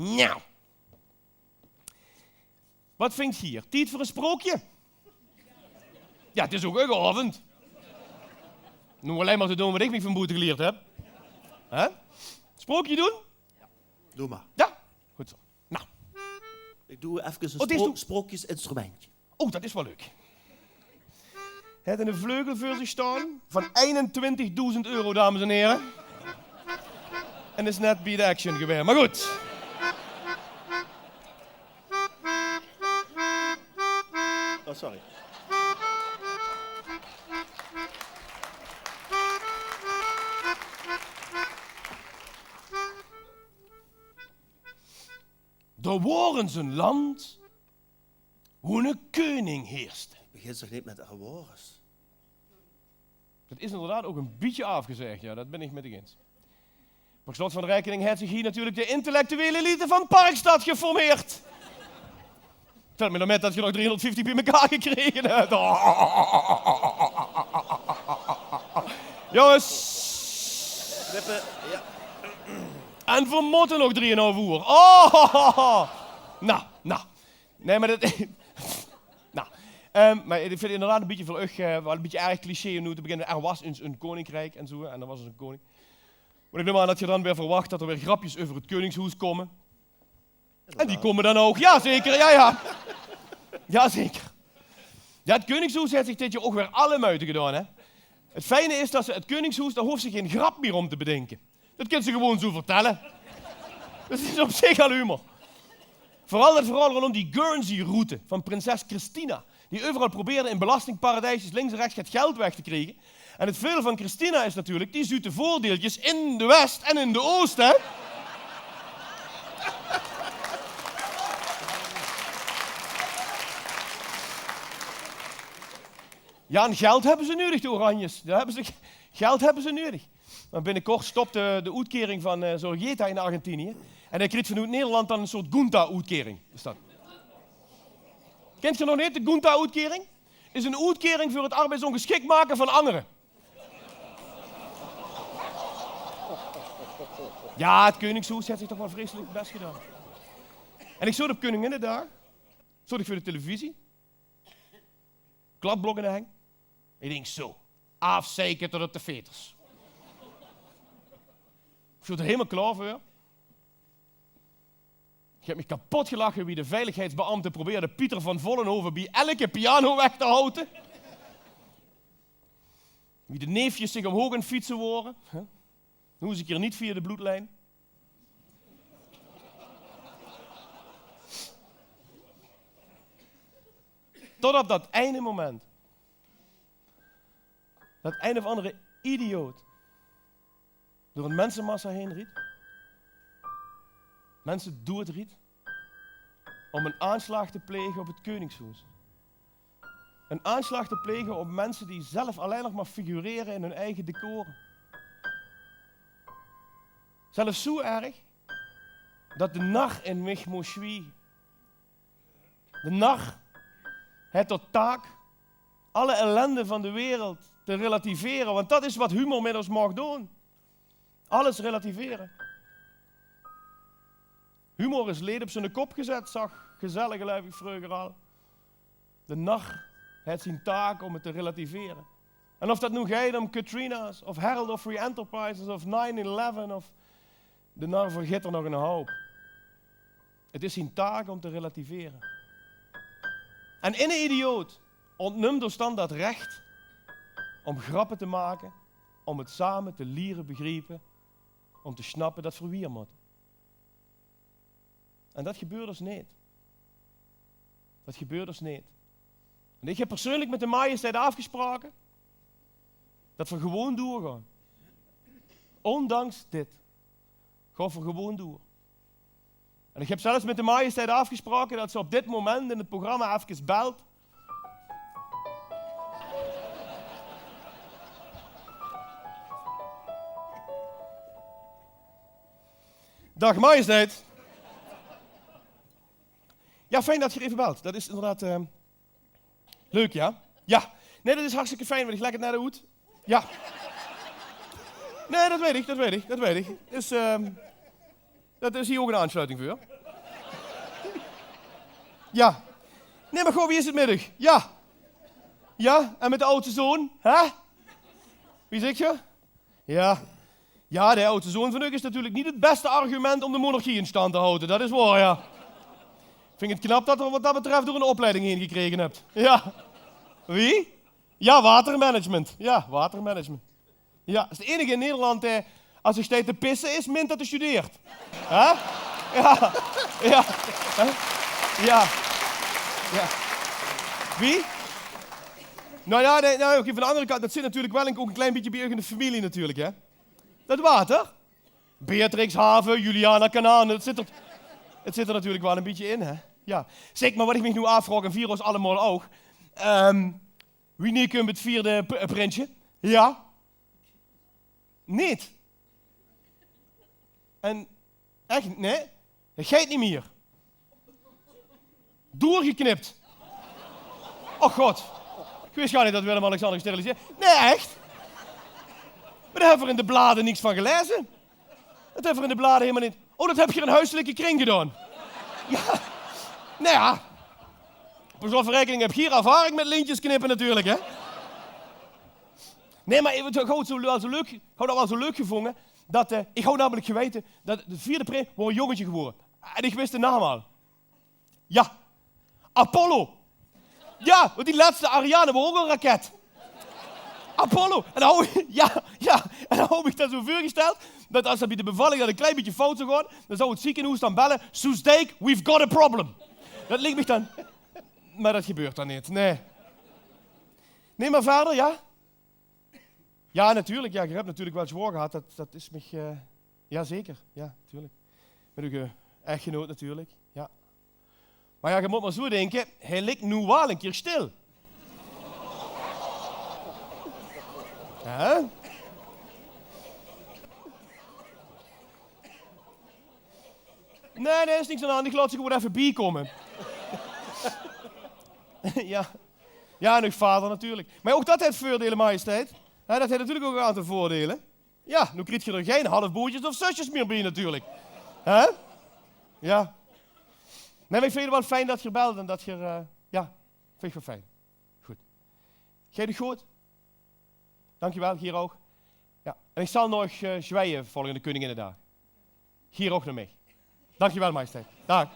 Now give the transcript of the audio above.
Nou. Wat vindt je hier? Tijd voor een sprookje? Ja, het is ook een avond. Noem alleen maar te doen wat ik me van boete geleerd heb. Hè? Sprookje doen? Doe maar. Ja, goed zo. Nou. Ik doe even een sprookjesinstrumentje. Oh, dat is wel leuk. Het heeft een vleugel voor zich staan van 21.000 euro, dames en heren. En is net bij de action geweest. Maar goed. Oh, sorry. Er was een land hoe een koning heerste. Ik begin toch niet met de awards. Dat is inderdaad ook een beetje afgezegd, ja, dat ben ik met je eens. Per slot van de rekening heeft zich hier natuurlijk de intellectuele elite van Parkstad geformeerd. Tel me dan met dat je nog 350 bij elkaar gekregen hebt. Jongens. Knippen, ja. En voor motten nog 3,5 uur. Oh, nou. Nee, maar dat... maar ik vind het inderdaad een beetje vlug, wel een beetje erg cliché om nu te beginnen. Er was eens een koninkrijk en zo, en er was eens een koning. Maar ik neem aan dat je dan weer verwacht dat er weer grapjes over het koningshuis komen. En die komen dan ook. Jazeker, ja. Jazeker. Ja, het koningshuis heeft zich dit jaar ook weer alle muiten gedaan, hè. Het fijne is dat het koningshuis, daar hoeft ze geen grap meer om te bedenken. Dat kunnen ze gewoon zo vertellen. Dat is op zich al humor. Vooral rondom die Guernsey-route van prinses Christina. Die overal probeerde in belastingparadijsjes links en rechts het geld weg te krijgen. En het veel van Christina is natuurlijk, die zoet de voordeeltjes in de West en in de Oost, hè. Ja, en geld hebben ze nodig, de Oranjes. Geld hebben ze nodig. Maar binnenkort stopt de uitkering van Zorgeta in Argentinië. En hij krijgt vanuit Nederland dan een soort Gunta-uitkering. Is dat? Kent je nog niet de Gunta-uitkering? Is een uitkering voor het arbeidsongeschikt maken van anderen. Ja, het Koningshuis heeft zich toch wel vreselijk best gedaan. En ik zat op Koninginnedag. Zat ik voor de televisie. Kladblokken hang. Ik denk zo. Afzeiken tot op de veters. Ik zat er helemaal klaar voor. Ik heb me kapot gelachen wie de veiligheidsbeambte probeerde Pieter van Vollenhoven bij elke piano weg te houden. Wie de neefjes zich omhoog aan fietsen worden. Nu eens een keer niet via de bloedlijn. Tot op dat ene moment. Dat een of andere idioot door een mensenmassa heen riet. Mensen doodriet om een aanslag te plegen op het Koningshuis. Een aanslag te plegen op mensen die zelf alleen nog maar figureren in hun eigen decoren. Zelfs zo erg dat de nar in mich moest zwiegen. De nar heeft tot taak alle ellende van de wereld te relativeren, want dat is wat humor met ons mag doen. Alles relativeren. Humor is leed op zijn kop gezet, zag gezellige lijfig vroeger al. De nar heeft zijn taak om het te relativeren. En of dat nu gaat om Katrina's, of Herald of Free Enterprises, of 9/11, of de nar vergeet er nog een hoop. Het is zijn taak om te relativeren. En in een idioot ontneemt ons dan dat recht om grappen te maken, om het samen te leren begrijpen, om te snappen dat voor wie er moet. En dat gebeurt dus niet. Dat gebeurt dus niet. En ik heb persoonlijk met de majesteit afgesproken dat we gewoon doorgaan. Ondanks dit. Gaan we gewoon door. En ik heb zelfs met de majesteit afgesproken dat ze op dit moment in het programma even belt. Dag majesteit. Ja, fijn dat je er even belt. Dat is inderdaad leuk, ja? Ja. Nee, dat is hartstikke fijn, want ik leg het naar de hoed. Ja. Nee, dat weet ik. Dus, Dat is hier ook een aansluiting voor. Ja. Nee, maar gewoon, wie is het middag? Ja. Ja, en met de oudste zoon? Hè? Wie zeg je? Ja. Ja, de oudste zoon van u is natuurlijk niet het beste argument om de monarchie in stand te houden. Dat is waar, ja. Ik vind het knap dat er wat dat betreft door een opleiding heen gekregen hebt. Ja. Wie? Ja, watermanagement. Ja, watermanagement. Ja, dat is de enige in Nederland, als er staat te pissen is, mint dat hij studeert. Hè? Ja. Ja. Hè? Ja. Ja. Wie? Nou ja, nee, nou, van de andere kant, dat zit natuurlijk wel ook een klein beetje bij u in de familie natuurlijk, hè. Dat water. Beatrix Haven, Juliana Kanaan, het zit er natuurlijk wel een beetje in, hè. Ja. Zeg maar, wat ik me nu afvraag, en Viros allemaal ook. Wie komt het vierde printje? Ja. Niet. En, echt, nee? Dat gaat niet meer. Doorgeknipt. Oh god. Ik wist gar niet dat Willem-Alexander gesteriliseerd. Nee, echt. Maar daar hebben we in de bladen niks van gelezen. Dat hebben we in de bladen helemaal niet. Oh, dat heb je in een huiselijke kring gedaan. Ja. Nou ja. Op zo'n verrekening heb je hier ervaring met lintjes knippen natuurlijk, hè. Nee, maar ik had dat wel zo leuk gevonden. Dat, ik had namelijk geweten dat de vierde prins wordt een jongetje geboren. En ik wist de naam al. Ja. Apollo. Ja, want die laatste Ariane was ook een raket. Apollo. En dan en dan heb ik dat zo voorgesteld, dat als dat bij de bevalling dat een klein beetje fout zou gaan, dan zou het ziekenhuis dan bellen, Soesdijk, we've got a problem. Dat lijkt me dan. Maar dat gebeurt dan niet, nee. Nee, maar verder, ja? Ja, natuurlijk, ja, je hebt natuurlijk wel zwaar gehad, dat is me, ja zeker, ja, natuurlijk. Met uw echtgenoot natuurlijk, ja. Maar ja, je moet maar zo denken, hij ligt nu wel een keer stil. Hè? Nee, is niks aan de hand. Ik laat ze gewoon even bijkomen. Ja. Ja, en uw vader natuurlijk. Maar ook dat heeft voordelen, majesteit. Dat heeft natuurlijk ook een aantal voordelen. Ja, nu krijg je er geen halfbroertjes of zusjes meer bij natuurlijk. Hè? Ja. Nee, maar ik vind het wel fijn dat je belt en dat je... ja, vind ik wel fijn. Goed. Gij het goed? Dankjewel, hier ook. Ja. En ik zal nog zwijgen volgende Koninginnedag. Hier ook naar mij. Dankjewel, majesteit. Dag.